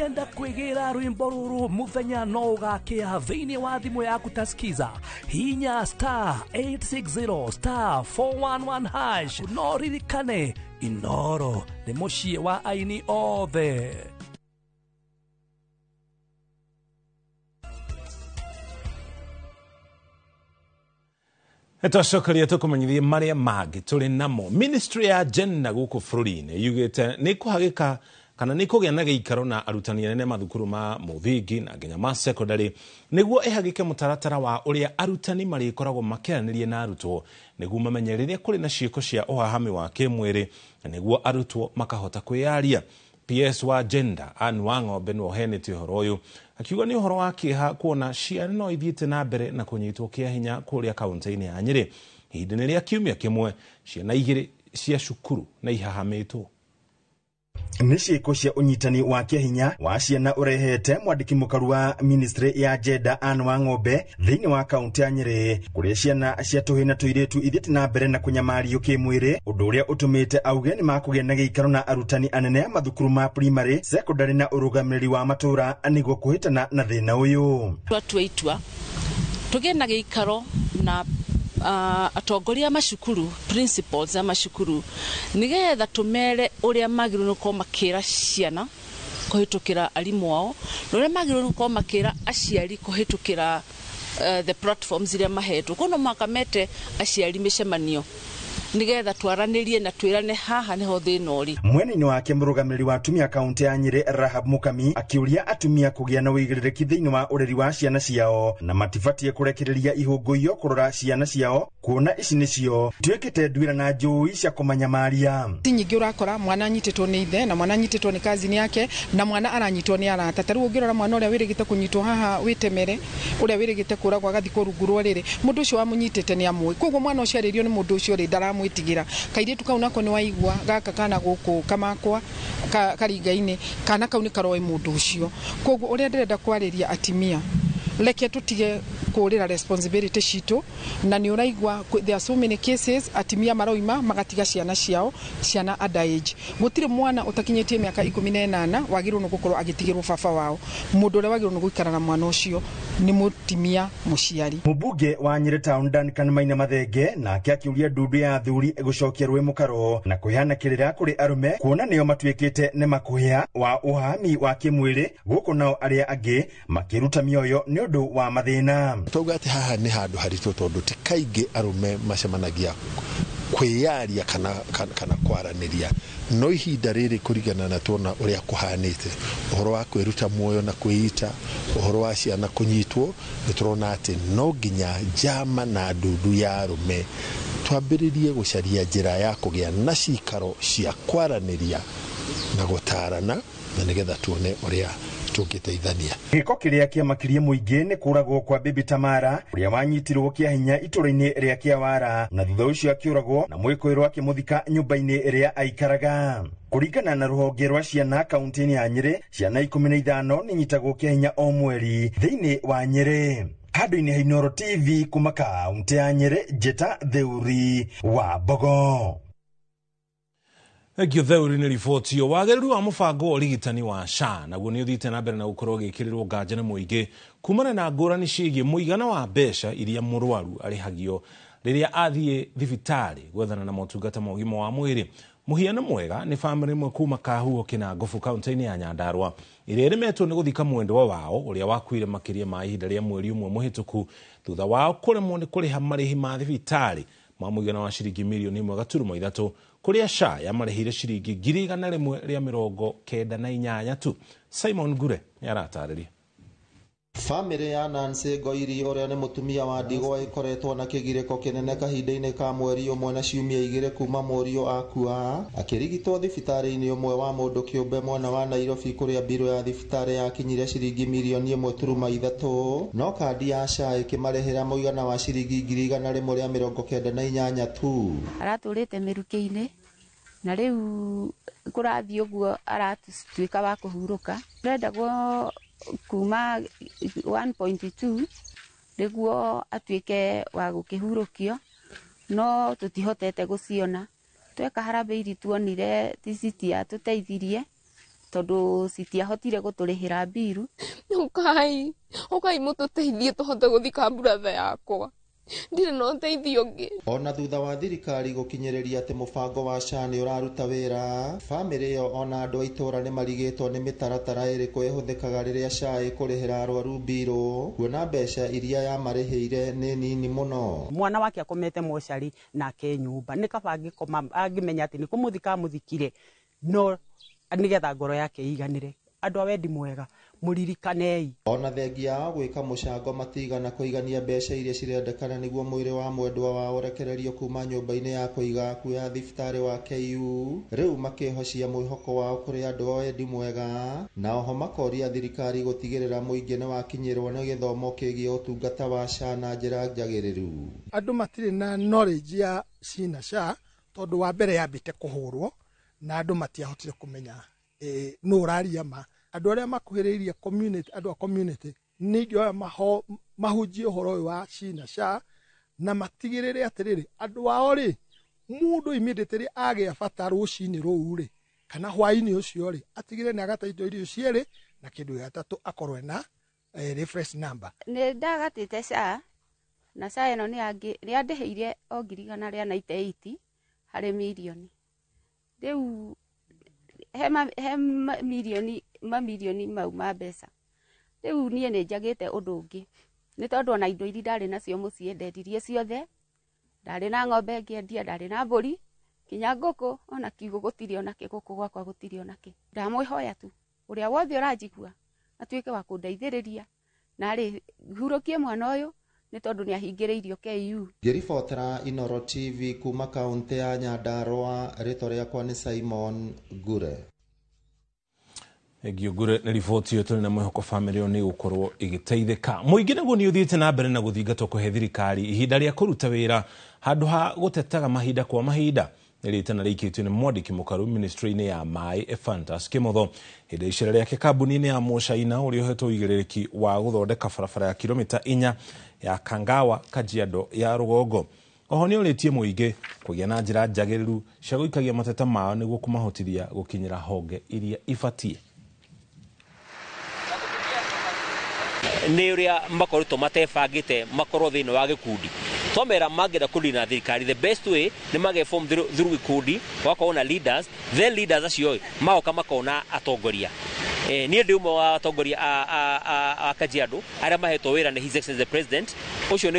urenda kwigira rwimbo ruru muthenya no ugakia thiini wa thimu yaku taskiza hinya *860 *411# no ririkane Inoro ni mucie wa aini othe. Twacokeria tukumanyithie maria mangĩ tũrĩ namo. Ministry ya Gender gũkũ bũrũri-inĩ yugĩte nĩ kũhagĩka kana nĩ kũgĩa na gĩikaro na arutani anene mathukuru ma mũthingi na nginya ma secondary nĩguo ĩhagĩke mũtaratara wa ũrĩa arutani marĩkoragwo makĩaranĩria na arutwo nĩguo mamenye rĩrĩa kũrĩ na ciĩko cia ũhahami wa kĩmwĩrĩ na nĩguo arutwo makahota kwĩyaria. PS wa Gender Anne Wang'ombe nĩ ohenete ũhoro ũyũ akiuga nĩ ũhoro wa kĩeha kuona ciana no ithiĩte na mbere na kũnyitwo kĩa hinya kũrĩa kaunti-inĩ ya Nyĩrĩ ihinda-inĩ rĩa kiumia kĩmwe ciana igĩrĩ cia cukuru na ihahamĩtwo. Nĩ ciĩko cia ũnyitani wa kĩhinya wa ciana ũrehete mwandĩki mũkaru wa Ministry ya Gender Anne Wang'ombe thĩinĩ wa kaunti ya Nyĩrĩ kũrĩa ciana cia tũhĩĩ na tũirĩtu ithiĩte na mbere na kũnyamario kĩmwĩrĩ ũndũ ũrĩa ũtũmĩte auge nĩ makũgĩa na gĩikaro na arutani anene a mathukuru ma primary, secondary na ũrũgamĩrĩri wa matũũra nĩguo kũhĩtana na thĩna ũyũ. Tũitua tũgĩe na gĩikaro na atongoria macukuru, principals a macukuru nigetha tumere uria magĩrĩirwo nĩ gũkorwo makĩra ciana kũhĩtũkĩra arimũ ao na uria magĩrĩirwo nĩ gũkorwo makĩra aciari kũhĩtũkĩra the platforms iria mahetwo. Kono makamete aciari mĩcemanio nigetha twaranĩrie na twĩrane haha niho thĩna ũrĩ. Mwena-inĩ wake mũrũgamĩrĩri wa atumia kaunti ya Nyĩrĩ Rahab Mukami akĩũria atumia kũgĩa na wĩigĩrĩrĩki thĩinĩ wa ũreri wa ciana ciao na matibatie kũrekereria ihũngũiyo kũrora ciana ciao kuona ici nĩcio tuĩkĩte nduĩra na njũĩ cia kũmanyamaria. Nyingĩ ũrakora mwana anyitĩtwo nĩ ithe na mwana anyitĩtwo nĩ cousin yake na mwana aranyitwo nĩ arata. Ta rĩu ũngĩrora mwana ũrĩa wĩrĩgĩte kũnyitwo haha wĩtemere ũrĩa wĩrĩgĩte kũragwo agathikwo rungu rwa rĩrĩ mũndũ ũcio wamũnyitĩte nĩ amũĩ. Koguo mwana ũcio arĩrio nĩ mũndũ ũcio rĩ ndaramwĩtigĩra. Kairĩtu kau nako nĩ waigua gaka kana gũkũ kamakwa karinga-inĩ kana kau nĩ karoe mũndũ ũcio. Koguo ũrĩa ndĩrenda kwarĩria atimia reke tutige kũrĩra responsibility citũ na nĩ ũraigua there are so many cases atimia maroima magatiga ciana ciao ciana underage. Gũtirĩ mwana ũtakinyĩtie mĩaka 18 wagĩrĩirwo nĩ gũkorwo agĩtigĩrwo baba wao. Mũndũ ũrĩa wagĩrĩirwo nĩ gũikara na mwana ũcio nĩ mũtimia mũciari. Mũmbunge wa Nyĩrĩ Town Duncan Maina Mathenge nake akĩũria ndundu ya athuri gũcokia rũĩ mũkaro na kũheana kĩrĩra kũrĩ arũme kuona nĩo matuĩkĩte nĩ makũhĩa wa ũhami wa kĩmwĩrĩ gũkũ nao arĩa angĩ makĩruta mĩoyo nĩ ũndũ wa mathĩna. Tauga atĩ haha nĩ handũ haritũ tondũ ti kaingĩ arũme macemanagia kwĩyaria kana kwaranĩria. No ihinda rĩrĩ kũringana na tuona ũrĩa kũhanĩte ũhoro wa kwĩruta muoyo na kwĩita ũhoro wa ciana kũnyitwo nĩ tũrona atĩ no nginya njama na ndundu ya arũme twambĩrĩrie gũcaria njĩra ya kũgĩa na cikaro cia kwaranĩria na gũtarana na nĩgetha tuone ũrĩa tũngĩteithania. Gĩko kĩrĩa kĩamakirie mũingĩ nĩ kũragwo kwa Bibi Tamara ũrĩa wanyitirwo kĩa hinya itũũra-inĩ rĩa Kĩawara na thutha ũcio akĩũragwo na mwĩkũĩrwo akĩmũthika nyũmba-inĩ ĩrĩa aikaraga. Kũringana na rũhonge rwa ciana kaunti-inĩ ya Nyĩrĩ, ciana 15 nĩ nyitagwo kĩa hinya o mweri thĩinĩ wa Nyĩrĩ. Handũ-inĩ ha Inooro TV kuma kaunti ya Nyĩrĩ, Njeta Theuri wa Mbogo. Egyo Theuri nĩ riboti yo wagĩrĩru wa mũbango wa ũrigitani wa SHA naguo nĩ ũthiĩte na mbere na gũkorwo gĩkĩrĩrwo nganja nĩ mũingĩ kumana na ngũrani ciĩgiĩ mũigana wa mbeca iria mũrwaru arĩhagio rĩrĩa athiĩ thibitarĩ gwethana na motungata ma ũgima wa mwĩrĩ. Mũhiano mwega nĩ bamĩrĩ ĩmwe kuma Kahuho Kĩnangobu kaunti-inĩ ya Nyandarua ĩrĩa ĩremetwo nĩ gũthika mwendwa wao ũrĩa wakuire makĩria ma ihinda rĩa mweri ũmwe mũhĩtũku thutha wao kũremwo nĩ kũrĩha marĩhi ma thibitarĩ ma mũigana wa ciringi mirioni 1.3 kũrĩa SHA yamarĩhire ciringi 198 tu. Simon Gure nĩ aratarĩria. Family ya Nancy Ngoiri ũrĩa nĩ mũtumia wa ndigwa ĩkoretwo na kĩgirĩko kĩnene kahinda-inĩ ka mweri ũmwe na ciumia 2 kuma morio akua akĩrigitwo thibitarĩ-inĩ ũmwe wa mũndũ kĩũmbe mwena wa Nairobi kũrĩa mbirũ ya thibitarĩ yakinyire ciringi mirioni 1.3 no kandi ya SHA ĩkĩmarĩhĩra mũigana wa ciringi 198 tu. Aratũrĩte mĩrukĩ-inĩ na rĩu kũrathiĩ ũguo aratuĩka wa kũhurũka. Ndendagwo kuma 1.2 nĩguo atuĩke wa gũkĩhurũkio no tũtihotete gũciona. Tweka harambĩ iri tuonire TCT atũteithirie tondu citiahotire guturihira biru. Ukai mututeithie tuhote guthika brother yakwa. Ndire no nteithio ngi. Ona thutha wa thirikari gukinyiriria ati mubango wa SHA ni uraruta wira, family yo ona andu aitora ni marigitwo ni mitaratara iriku ihuthikaga riria SHA ikurihira arwaru biro, kuona mbeca iria yamarihire ni nini muno. Mwana wake akomete mochari nake nyumba ni kabangi koma angimenya ati ni kumuthika muthikire no nigetha ngoro yake iganire. Andu awendi mwega muririkanei. Ona thengia wa gwika mucango matigana kuigania mbeca iria cirendekana niguo mwiri wa mwendwa wao urekererio kuma nyumba-ini ya kuiga aku ya thibitari wa KU, riu makihocia mwihoko wao kuri andu a wendi mwega, na oho makoria thirikari gutigirira muingi ni wakinyirwo ni githomo kigie utungata wa SHA na njira njagiriru. Andu matire na knowledge ya SHA tondu wa mbere yambite kuhurwo na andu matiahotire kumenya no raria ma andu aria makuhiriirie community andu a community ningio mahujie horo wa SHA na matigirire atiriri andu ao ri mundu immediately agia bata rucini ruu ri kana hwaini ucio ri atigire ni agataito irio ciere na kindu gatatu akorwe na reference number. Ni ndagatite SHA na SHA ino ni andihiire o 198 hari milioni. Riu he milioni mau ma mbeca. Riu nie ni njagite undu ungi ni tondu ona indo iria ndari nacio mucii ndendirie ciothe. Ndari na ng'ombe ngiendia, ndari na mburi, kinya nguku, ona kiugo gutiri ona ki guku gwakwa gutiri ona ki. Ndamwihoya tu uria wothe uranjigua atuike wa kundeithiriria na ri hurukie mwana uyu ni tondu ni ahingiriirio KU. Ngiribotera Inoro TV kuma kaunti ya Nyandarua, rito riakwa ni Simon Gure. Egio Gure na riboti yo tuli na mwihoko family oni gukorwo igiteithika. Muingi naguo ni uthiite na mbere na guthingatwo kuhe thirikari ihinda ria kuruta wira handu ha gutetaga mahinda kwa mahinda. Niritana rikitwe ni Mwandiki Mukaru ministry-ini ya Mai Ephantus Kimotho hinde icera riake kambuni-ini ya Mochaina uria uhetwo igirereki wa guthondeka barabara ya kilomita 4 ya Kangawa Kajiado ya Rugongo. Oho ni uritie muingi kugia na njira njagiriru cia guikagia mateta mao niguo kumahotithia gukinyira honge iria ibatie. Ni uria makoritwo matebangite makorwo thiini wa gikundi twamera magera kundina thirikari. The best way ni mage form through gikundi wakona leaders, then leaders acio maoka makona atongoria. Ni ndi umwe wa atongoria a Kajiado aria mahetwo wira ni His Excellency the President. Ucio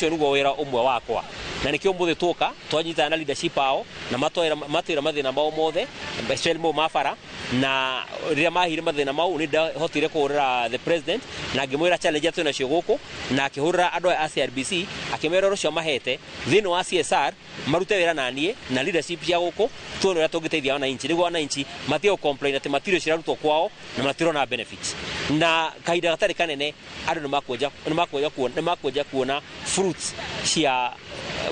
niguo wira umwe wakwa na nikio muthe tuka twanyitana na leadership ao na matwira mathina mao mothe especially mo mafara na riria mahire mathina mau ni ndahotire kuhurira the President na ngimwira challenge atwe nacio guku na akihurira andu a CRBC akimera rucio mahete thini wa CSR marute wira nanie na leadership cia guku tuone uria tungiteithia wananchi niguo wananchi matio complain ati matirio cirarutwo kwao na matiro na benefits na kahinda gatari kanene andu ni makuja kuona fruits cia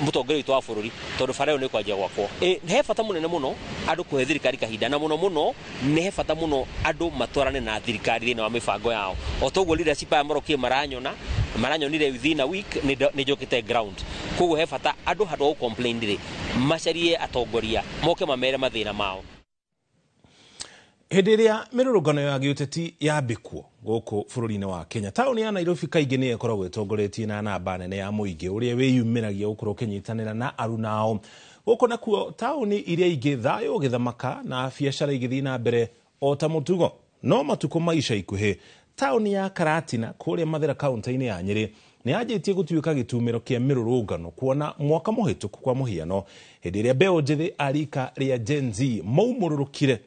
mutongoria witu wa bururi tondu bara ni kwajia gwakwo. He bata munene muno andu kuhe thirikari kahinda na muno ni he bata muno andu matwarane na thirikari thini wa mibango yao. O toguo leadership ya marokie maranyonire within a week ni jokite ground. Koguo he bata andu handu complain ri macarie atongoria moke mamere mathina mao. Hĩndĩ ĩrĩa mĩrũrũngano ya gĩũteti yambĩkwo gũkũ bũrũri-inĩ wa Kenya, taũni ya Nairobi kaingĩ nĩ ĩkoragwo ĩtongoretie na namba nene ya mũingĩ ũrĩa wĩyumĩragia gũkorwo ũkĩnyitanĩra na aruna ao. Gũkũ nakuo taũni iria ingĩ thayũ ũgĩthamaka na biacara igĩthiĩ na mbere o ta mũtugo. No matukũ ma ica ikuhĩ taũni ya Karatina kũrĩa Mathĩra kaunti-inĩ ya Nyĩrĩ nĩ yanjĩtie gũtuĩka gĩtumĩro kĩa mĩrũrũngano kuona mwaka mũhĩtũku kwa mũhiano hĩndĩ ĩrĩa mbeũ njĩthĩ a rika rĩa Gen Z maumũrũrũkire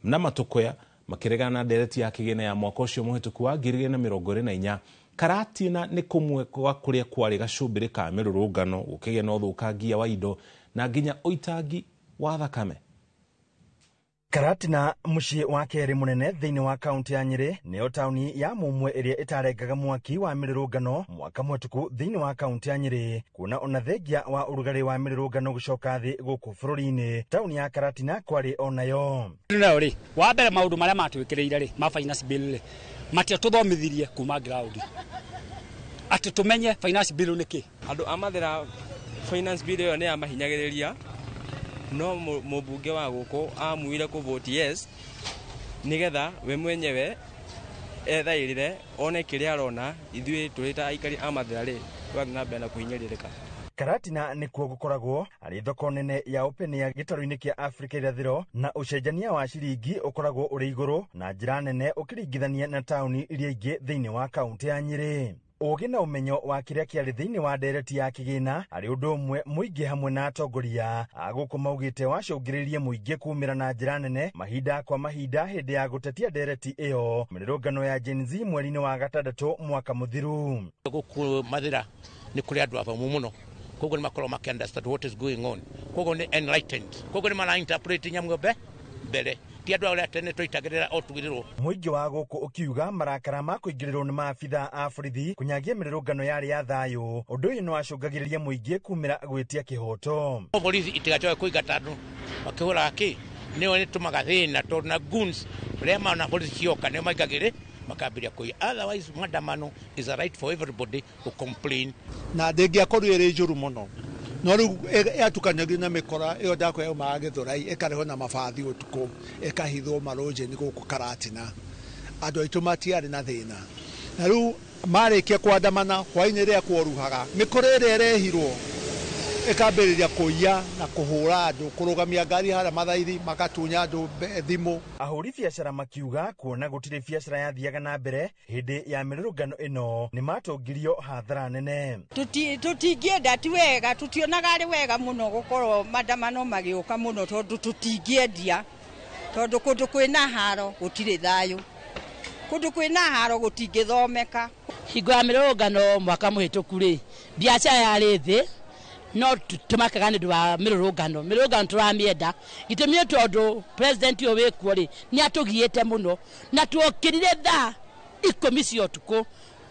na matukoya makiregana na ndereti ya kigene ya mwaka ucio muhituku wa 2024. Karatina ni kumwe kwa kuria kwari gacumbire ka mirurungano ukigena uthukangia wa indo na nginya uitangi wa thakame. Karatina muciĩ wa keri munene thĩinĩ wa kaunti ya Nyĩrĩ nĩyo taũni ya mũmwe ĩrĩa ĩtarengaga mwaki wa mĩrũrũngano mwaka mũhĩtũku thĩinĩ wa kaunti ya Nyĩrĩ, kuona ona thengia wa ũrugarĩ wa mĩrũrũngano gũcoka thĩ gũkũ bũrũri-inĩ. Taũni ya Karatina kwarĩ onayo rĩ wa mbere maũndũ marĩa matwĩkĩrĩire rĩ ma finance bill rĩ matio tũthomithirie kuma ground atĩ tũmenye finance bill nĩ kĩ. Andũ a Mathĩra finance bill ĩyo nĩ ya mahinyagĩrĩria no mũmbunge wa gũkũ amwire kũ vote yes nigetha we mwenyewe ethaĩrĩre one kĩrĩa arona ithuĩ tũrĩ ta aikari a Mathĩra rĩ twathi na mbere na kwĩnyĩrĩrĩka. Karatina nĩkuo gũkoragwo arĩ thoko nene ya open ya gĩtarũ-inĩ kĩa Afrika irathĩro, na ũcenjania wa ciringi ũkoragwo ũrĩ igũrũ na njĩra nene ũkĩringithania na taũni iria ingĩ thĩinĩ wa kaunti ya Nyĩrĩ. Ũgĩ na ũmenyo wa kĩrĩa kĩarĩ thĩinĩ wa ndereti ya kĩgĩna arĩ ũndũ ũmwe mũingĩ hamwe na atongoria agũkũ maugĩte wacũngĩrĩirie mũingĩ kumĩra na njĩra nene mahinda kwa mahinda hĩndĩ ya gũtetia ndereti ĩyo mĩrũrũngano ya Gen Z mweri-inĩ wa gatandatũ mwaka mũthiru. Gũkũ Mathĩra nĩ kũrĩ andũ athomu mũno, koguo nĩ makorwo understand what is going on, koguo nĩ enlightened, koguo nĩ mara interpret nyamũ mbere ti andũ arĩa tene tũitagĩrĩra o tugĩrĩrwo. Mũingĩ wa gũkũ ũkiuga marakara ma kũingĩrĩrwo nĩ maabitha a borithi kunyagia mĩrũrũngano yarĩ ya thayũ, ũndũ ũyũ nĩ wacũngagĩrĩria mũingĩ kumĩra gwĩtia kĩhoto. Borithi itigacoke kũingata andũ makĩhũraga kĩ nĩo nĩtũmaga thĩna tondũ na goons rĩa mana borithi cioka nĩo maingagĩrĩ makambĩrĩria kũiya. Otherwise maandamano is a right for everybody to complain. Na ndĩngĩakorwo ĩrĩ njũru mũno no rĩu yatukanagio na mĩkora ĩyo ndakwa yaumaga Gĩthũrai ĩkarehwo na mabathi ũtukũ ĩkahithwo marũnjĩ-inĩ gũkũ Karatina, andũ aitũ matiarĩ na thĩna. Na rĩu marĩkia kwandamana hwainĩ rĩrĩa kworuhaga mĩkora ĩrĩa ĩrehirwo ĩkambĩrĩria kũiya na kũhũra andũ, kũrũgamia ngari harĩa Mathairi magatunya andũ thimũ. Ahũri biacara makiuga kuona gũtirĩ biacara yathiaga na mbere hĩndĩ ya mĩrũrũngano ĩno nĩ matongirio hathara nene. Tũtingĩenda ti wega, tũtionaga arĩ wega mũno gũkorwo maandamano magĩũka mũno tondũ tũtingĩendia, tondũ kũndũ kwĩna haro gũtirĩ thayũ, kũndũ kwĩna haro gũtingĩthomeka. Hingo ya mĩrũrũngano mwaka mũhĩtũku rĩ biacara yarĩ thĩ no tũmakaga nĩ ũndũ wa mĩrũrũngano tũramĩenda gĩtũmi nĩ tondũ president ũyũ wĩkuo rĩ nĩ atũgiĩte mũno na tuokĩrire thaa 10 cia ũtukũ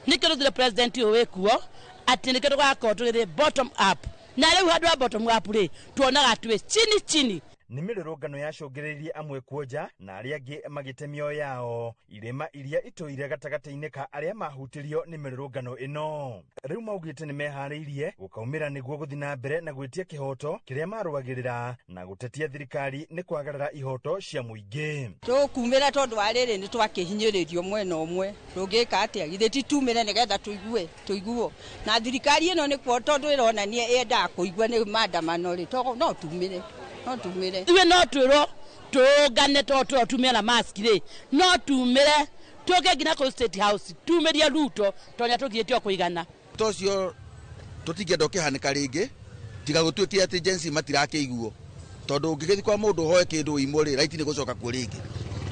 nĩkĩo tũthire president ũyũ wĩkuo atĩ nĩkĩo tũgakorwo tũgĩthiĩ bottom up, na rĩu handũ ha bottom up rĩ tuonaga twĩ chini. Nĩ mĩrũrũngano yacũngĩrĩirie amwe kuonja na arĩa angĩ magĩte mĩoyo yao, irema iria itũire gatagatĩ-inĩ ka arĩa mahutirio nĩ mĩrũrũngano ĩno. Rĩu maugĩte nĩ meharĩirie gũkaumĩra nĩguo gũthiĩ na mbere na gwĩtia kĩhoto kĩrĩa marũagĩrĩra na gũtetia thirikari nĩ kwagarara ihoto cia mũingĩ. Tũkumĩra tondũ wa rĩrĩ nĩ twakĩhinyĩrĩrio mwena ũmwe, tũngĩka atĩa githĩ titumĩre nĩgetha tũiguo na thirikari ĩno nĩ kuo tondũ ĩronania yendaga kũigua nĩ maandamano rĩ no tumĩre. Iwe no twĩrwo tũngane tondũ tumĩra na mask rĩ no tumĩre tũke nginya kũ State House tumĩrie Ruto tondũ tũgĩtio kũigana. Tocio tũtingĩenda kĩhanĩka rĩngĩ tiga gũtuĩke atĩ Gen Z matirakĩiguo tondũ ũngĩgĩthiĩ kwa mũndũ hoe kĩndũ imwe rĩ right nĩ gũcoka kuo rĩngĩ,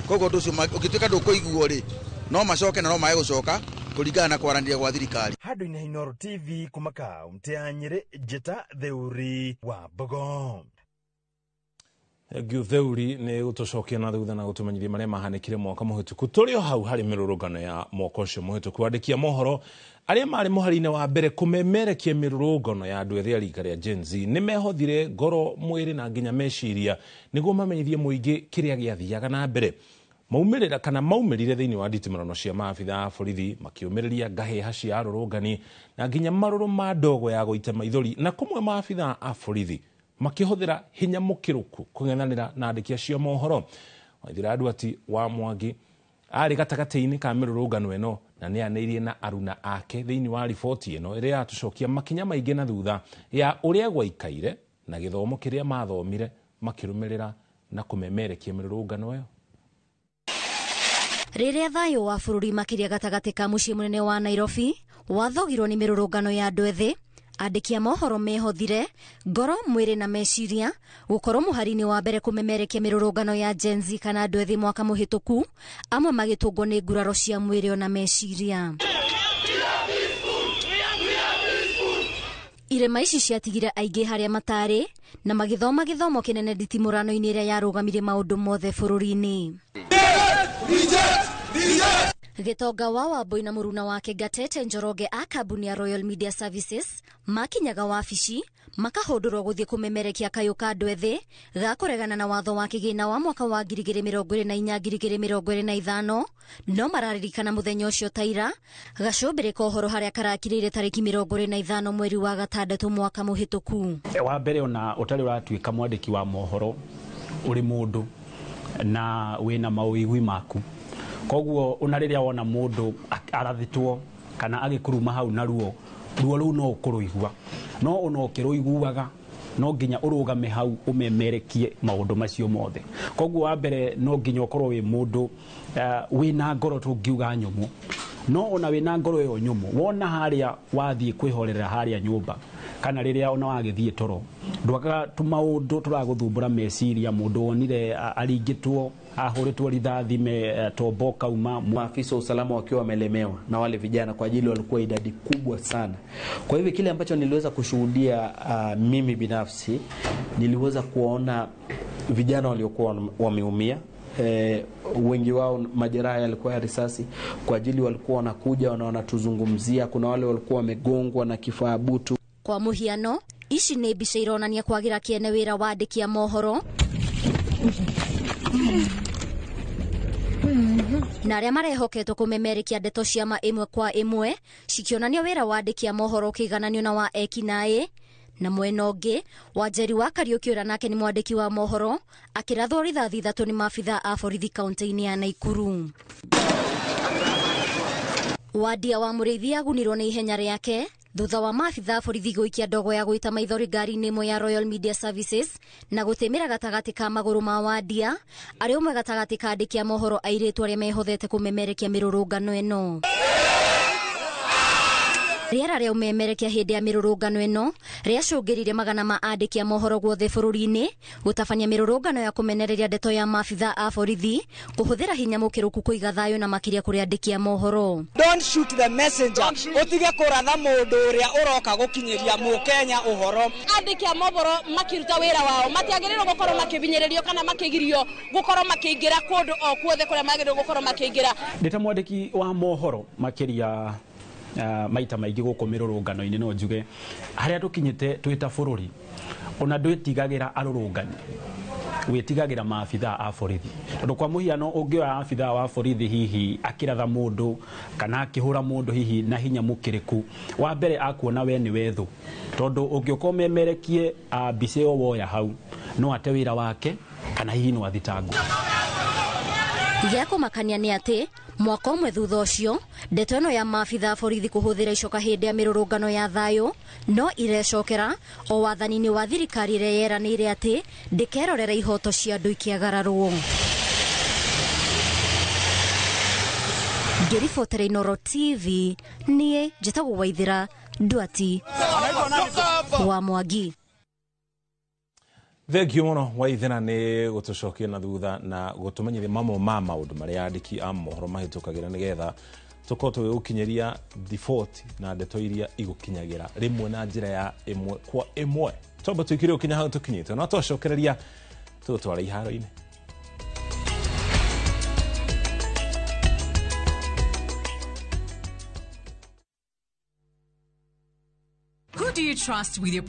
koguo ũndũ ũcio ũngĩtuĩka ndũkũiguo rĩ no macoke na no maĩ gũcoka kũringana na kwaranĩria gwa thirikari. Handũ-inĩ Inooro TV kuma kaunti ya Nyĩrĩ, Njeta Theuri wa Mbogo. Theuri nĩ gũtũcokia na thutha na gũtũmenyithia marĩa mahanĩkire mwaka mũhĩtũku tũrĩ o hau harĩ mĩrũrũngano ya mwaka ũcio mũhĩtũku. Andĩki a mohoro arĩa marĩ mũhari-inĩ wa mbere kũmemerekia mĩrũrũngano ya andũ ethĩ a rika rĩa Gen Z nĩ mehothire ngoro, mwĩrĩ na nginya meciria nĩguo mamenyithie mũingĩ kĩrĩa gĩathiaga na mbere. Maumĩrire thĩinĩ wa nditimũrano cia maabitha a borithi makiũmĩrĩria ngahĩha cia arũrũngani na nginya marũrũ ma ndogo ya gũita maithori, na kũmwe maabitha a borithi makĩhũthĩra hinya mũkĩrũku kũng'ethanĩra na andĩki acio mohoro. Waithĩra Nduati wa Mwangi arĩ gatagatĩ-inĩ ka mĩrũrũngano ĩno na nĩ anĩirie na aruna ake thĩinĩ wa riboti ĩno ĩrĩa yatũcokia makinya maingĩ na thutha ya ũrĩa gwaikaire na gĩthomo kĩrĩa mathomire makĩrũmĩrĩra na kũmemerekia mĩrũrũngano ĩyo. Rĩrĩa thayũ wa bũrũri makĩria gatagatĩ ka mũciĩ mũnene wa Nairobi wathogirwo nĩ mĩrũrũngano ya andũ ethĩ, andĩki a mohoro mehothire ngoro, mwĩrĩ na meciria gũkorwo mũhari-inĩ wa mbere kũmemerekia mĩrũrũngano ya Gen Z kana andũ ethĩ mwaka mũhĩtũku, amwe magĩtũngwo nĩ nguraro cia mwĩrĩ na meciria. Irema ici ciatigire aingĩ harĩa matarĩ na magĩthoma gĩthomo kĩnene nditimũrano-inĩ ĩrĩa yarũgamirie maũndũ mothe bũrũri-inĩ. Gitonga wa Wambui na Muruna wake Gatete Njoroge a kambuni ya Royal Media Services makinyaga wabici makahundurwo guthie kumemerekia kayo ka andu ethi ga kuregana na watho wa kigina wa mwaka wa 2024-2025 no mararirikana muthenya ucio taira gacumbirika uhoro haria karakirire tariki 25 mweri wa gatandatu mwaka muhituku. Wa mbere ona utari uratuika mwandiki wa mohoro uri mundu na wina mauigwi maku, koguo ona riria wona mundu arathitwo kana agikuruma hau na ruo ru no ukuruigua no ona ukiruiguaga no nginya urugame hau umemerekie maundu macio mothe. Koguo wa mbere no nginya ukorwo wi mundu wina ngoro tungiuga nyumu, no ona wina ngoro yo nyumu wona haria wathie kwihorera haria nyumba kana riria ona wagithie toro ndwaga tumaundu turaguthumbura meciria mundu wonire aringitwo ahuritwo rithathi tombo kauma. Maafisa wa usalama wakiwa wamelemewa na wale vijana kwa ajili walikuwa idadi kubwa sana. Kwa hivyo kile ambacho niliweza kushuhudia mimi binafsi, niliweza kuona vijana waliokuwa wameumia. Wengi wao majeraha yalikuwa ya risasi, kwa ajili walikuwa wanakuja wanatuzungumzia. Kuna wale walikuwa wamegongwa na kifaa butu. Kwa muhiano ici nĩ mbica ironania kwagira kiene wira wa andiki a mohoro na aria marehoketwo kumemerekia ndeto cia ma imwe kwa imwe cikionania wira wa andiki a mohoro ukigananio na wa ekinaĩ, na mwena ungi Wanjeri wa Kariuki ura nake ni mwandiki wa mohoro akirathwo rithathi ithatu ni maabitha a borithi kaunti-ini ya Naikuru. Wadia wa Muriithi agunirwo ni ihenya riake thutha wa maabitha a borithi guikia ndogo ya guita maithori ngari-ini imwe ya Royal Media Services na gutemera gatagati ka maguru ma Wadia ari umwe gatagati ka andiki a mohoro airitu aria mehothete kumemerekia mirurungano ino. Riera ria umemerekia hindi ya mirurungano ino riacungirire magana ma andiki a mohoro guothe bururi-ini gutabania mirurungano ya kumenereria ndeto ya maabitha a borithi kuhuthira hinya mukiruku kuiga thayo na makiria kuri andiki a mohoro. Don't shoot the messenger. Utige kuratha mundu uria uroka gukinyiria mukenya uhoro. Andiki a mohoro makiruta wira wao matiagiriro gukorwo makivinyererio kana makigirio gukorwo makiingira kundu o kuothe kuria magiriro gukorwo makiingira. Ndita mwandiki wa mohoro makiria maita maingi guku mirurungano-ini no njuge haria tukinyite twita bururi ona ndwitigagira arurungani witigagira maabitha a borithi, tondu kwa muhiano ungioya maabitha wa borithi hihi akiratha mundu kana akihura mundu hihi na hinya mukiriku wa mbere akuona we ni wethu, tondu ungioka umemerekie mbica yo woya hau no ate wira wake kana hihi no athitangwo. Giako makania ni ati mwaka umwe thutha ucio ndeto ino ya maabitha a borithi kuhuthira icoka hindi ya mirurungano ya thayo no irecokera o wathani-ini wa thirikari iria yeranire ati ndikerorera ihoto cia andu ikiagararwo. Ngiribotera Inooro TV nie njitagwo Waithira Ndwati wa Mwangi. Thank you muno Waithira ni gutucokia na thutha na gutumenyithia mamwe ma maundu maria andiki a mohoro mahitukagira nigetha tukorwo tugiukinyeria default na ndeto iria igukinyagira rimwe na njira ya imwe kwa imwe. Tomba twikire ukinya hau tukinyite no twacokereria tutwara iharo-ini. Who do you trust with your